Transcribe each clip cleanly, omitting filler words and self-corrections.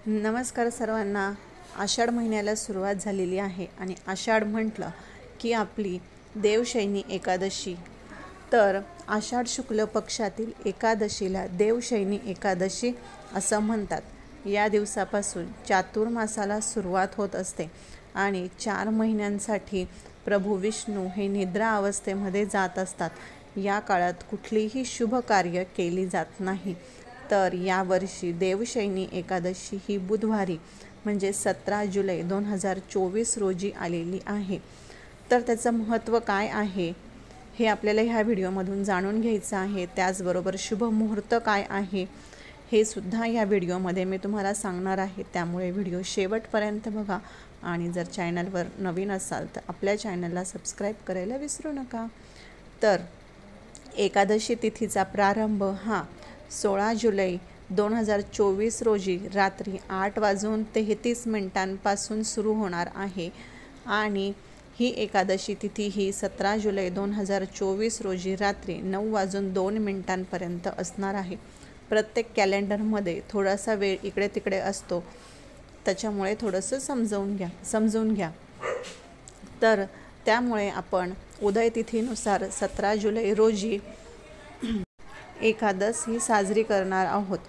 नमस्कार सर्वांना। आषाढ महिन्याला सुरुवात झालेली आहे आणि आषाढ म्हटलं की आपली देवशयनी एकादशी। तर आषाढ शुक्ल पक्षातील एकादशीला देवशयनी एकादशी असं म्हणतात। या दिवसापासून चातुर्मासाला सुरुवात होत असते आणि 4 महिन्यांसाठी प्रभू विष्णू हे निद्रा अवस्थेमध्ये जात असतात। या काळात कुठलीही शुभ कार्य केली जात नाही। तर यावर्षी देवशयनी एकादशी ही बुधवारी म्हणजे 17 जुलै 2024 रोजी आलेली आहे। तर त्याचं महत्त्व काय आहे हे आपल्याला ह्या व्हिडिओमधून जाणून घ्यायचं आहे। त्याचबरोबर शुभ मुहूर्त काय आहे हे सुद्धा या व्हिडिओमध्ये मी तुम्हाला सांगणार आहे। त्यामुळे व्हिडिओ शेवटपर्यंत बघा आणि जर चॅनलवर नवीन असाल तर आपल्या चॅनलला सबस्क्राईब करायला विसरू नका। तर एकादशी तिथीचा प्रारंभ हा 16 जुलै 2024 रोजी रात्री 8:33 सुरू होणार आहे आणि ही एकादशी तिथी ही 17 जुलै 2024 रोजी रात्री 9:02 असणार आहे। प्रत्येक कॅलेंडरमध्ये थोडासा वेळ इकडे तिकडे असतो, त्याच्यामुळे थोडंसं समजून घ्या। तर त्यामुळे आपण उदय तिथीनुसार 17 जुलै रोजी एकादश ही साजरी करणार आहोत।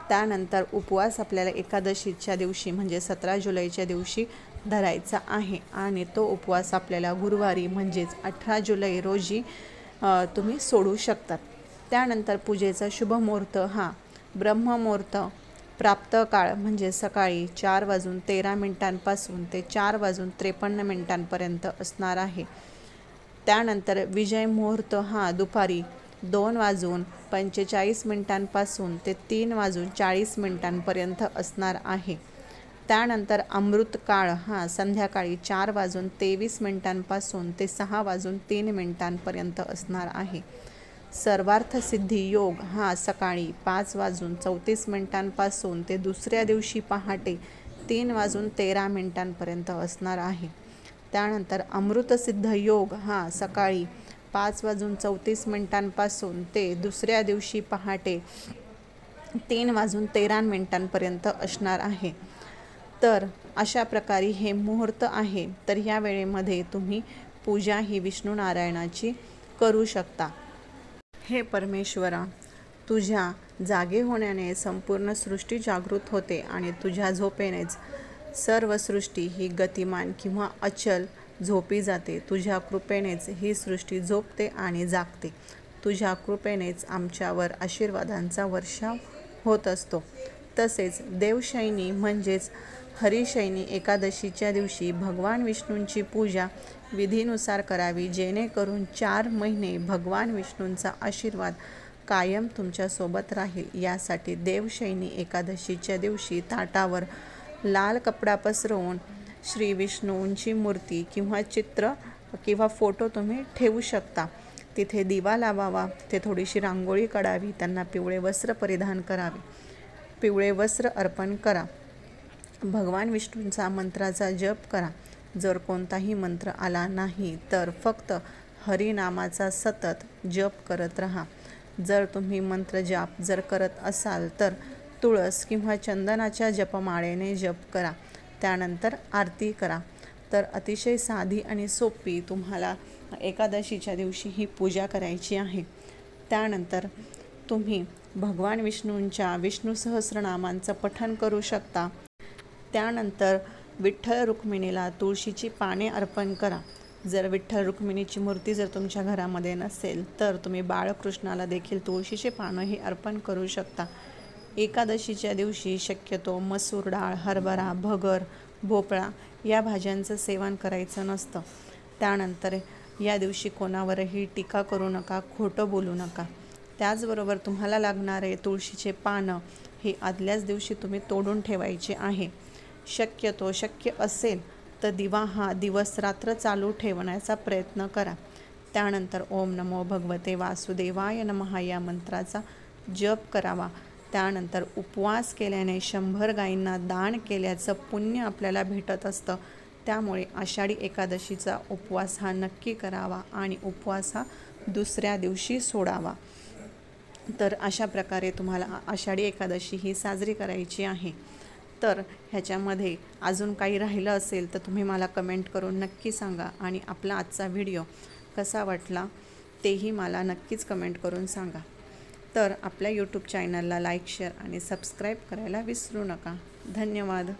त्यानंतर उपवास आपल्याला एकादशीच्या दिवशी म्हणजे 17 जुलैच्या दिवशी धरायचा आहे आणि तो उपवास आपल्याला गुरुवारी म्हणजेच 18 जुलै रोजी तुम्ही सोडू शकतात। त्यानंतर पूजेचा शुभ मुहूर्त हा ब्रह्ममुहूर्त प्राप्त काळ म्हणजे सकाळी 4:13 ते 4:53 असणार आहे। त्यानंतर विजय मुहूर्त हा दुपारी 2:45 ते 3:40 असणार आहे। त्यानंतर अमृत काळ हा संध्याकाळी 4:23 ते 6:03 असणार आहे। सर्वार्थ सिद्धी योग हा सकाळी 5:34 ते दुसऱ्या दिवशी पहाटे 3:13 असणार आहे। त्यानंतर अमृतसिद्ध योग हा सकाळी 5:34 ते दुसऱ्या दिवशी पहाटे 3:13 असणार आहे। तर अशा प्रकारे हे मुहूर्त आहे। तर या वेळेमध्ये तुम्ही पूजा ही विष्णू नारायणाची करू शकता। हे परमेश्वरा, तुझ्या जागे होण्याने संपूर्ण सृष्टी जागृत होते आणि तुझ्या झोपेनेच सर्व सृष्टी ही गतिमान किंवा अचल झोपी जाते। तुझ्या कृपेनेच ही सृष्टी झोपते आणि जागते। तुझ्या कृपेनेच आमच्यावर आशीर्वादांचा वर्षाव होत असतो। तसेच देवशयनी म्हणजेच हरिशयनी एकादशीच्या दिवशी भगवान विष्णूंची पूजा विधीनुसार करावी, जेणेकरून 4 महिने भगवान विष्णूंचा आशीर्वाद कायम तुमच्यासोबत राहील। यासाठी देवशयनी एकादशीच्या दिवशी ताटावर लाल कपडा पसरवून श्री विष्णूंची मूर्ती किंवा चित्र किंवा फोटो तुम्ही ठेवू शकता। तिथे दिवा लावावा, तिथे थोडीशी रांगोळी काढावी, त्यांना पिवळे वस्त्र परिधान करावे, पिवळे वस्त्र अर्पण करा, भगवान विष्णूंचा मंत्राचा जप करा। जर कोणताही मंत्र आला नाही तर फक्त हरिनामाचा सतत जप करत राहा। जर तुम्ही मंत्र जाप जर करत असाल तर तुळस किंवा चंदनाच्या जपमाळेने जप करा। त्यानंतर आरती करा। तर अतिशय साधी आणि सोपी तुम्हाला एकादशीच्या दिवशी ही पूजा करायची आहे। त्यानंतर तुम्ही भगवान विष्णूंच्या विष्णू सहस्रनामांचं पठण करू शकता। त्यानंतर विठ्ठल रुक्मिणीला तुळशीची पाने अर्पण करा। जर विठ्ठल रुक्मिणीची मूर्ती जर तुमच्या घरामध्ये नसेल तर तुम्ही बाळकृष्णाला देखील तुळशीचे पानं ही अर्पण करू शकता। एकादशीच्या दिवशी शक्यतो मसूर डाळ, हरभरा, भगर, भोपळा या भाज्यांचं सेवन करायचं नसतं। त्यानंतर या दिवशी कोणावरही टीका करू नका, खोटं बोलू नका। त्याचबरोबर तुम्हाला लागणारे तुळशीचे पानं हे आदल्याच दिवशी तुम्ही तोडून ठेवायचे आहे। शक्य असेल तर दिवा हा दिवस रात्र चालू ठेवण्याचा प्रयत्न करा। त्यानंतर ओम नमो भगवते वासुदेवाय नमः या मंत्राचा जप करावा। त्यानंतर उपवास केल्याने 100 गायींना दान केल्याचं पुण्य आपल्याला भेटत असतं। त्यामुळे आषाढी एकादशीचा उपवास हा नक्की करावा आणि उपवास हा दुसऱ्या दिवशी सोडावा। तर अशा प्रकारे तुम्हाला आषाढी एकादशी ही साजरी करायची आहे। तर ह्याच्यामध्ये अजून काही राहिलं असेल तर तुम्ही मला कमेंट करून नक्की सांगा आणि आपला आजचा व्हिडिओ कसा वाटला तेही मला नक्कीच कमेंट करून सांगा. तर आपल्या यूट्यूब चॅनलला लाईक, शेअर आणि सबस्क्राईब करायला विसरू नका. धन्यवाद.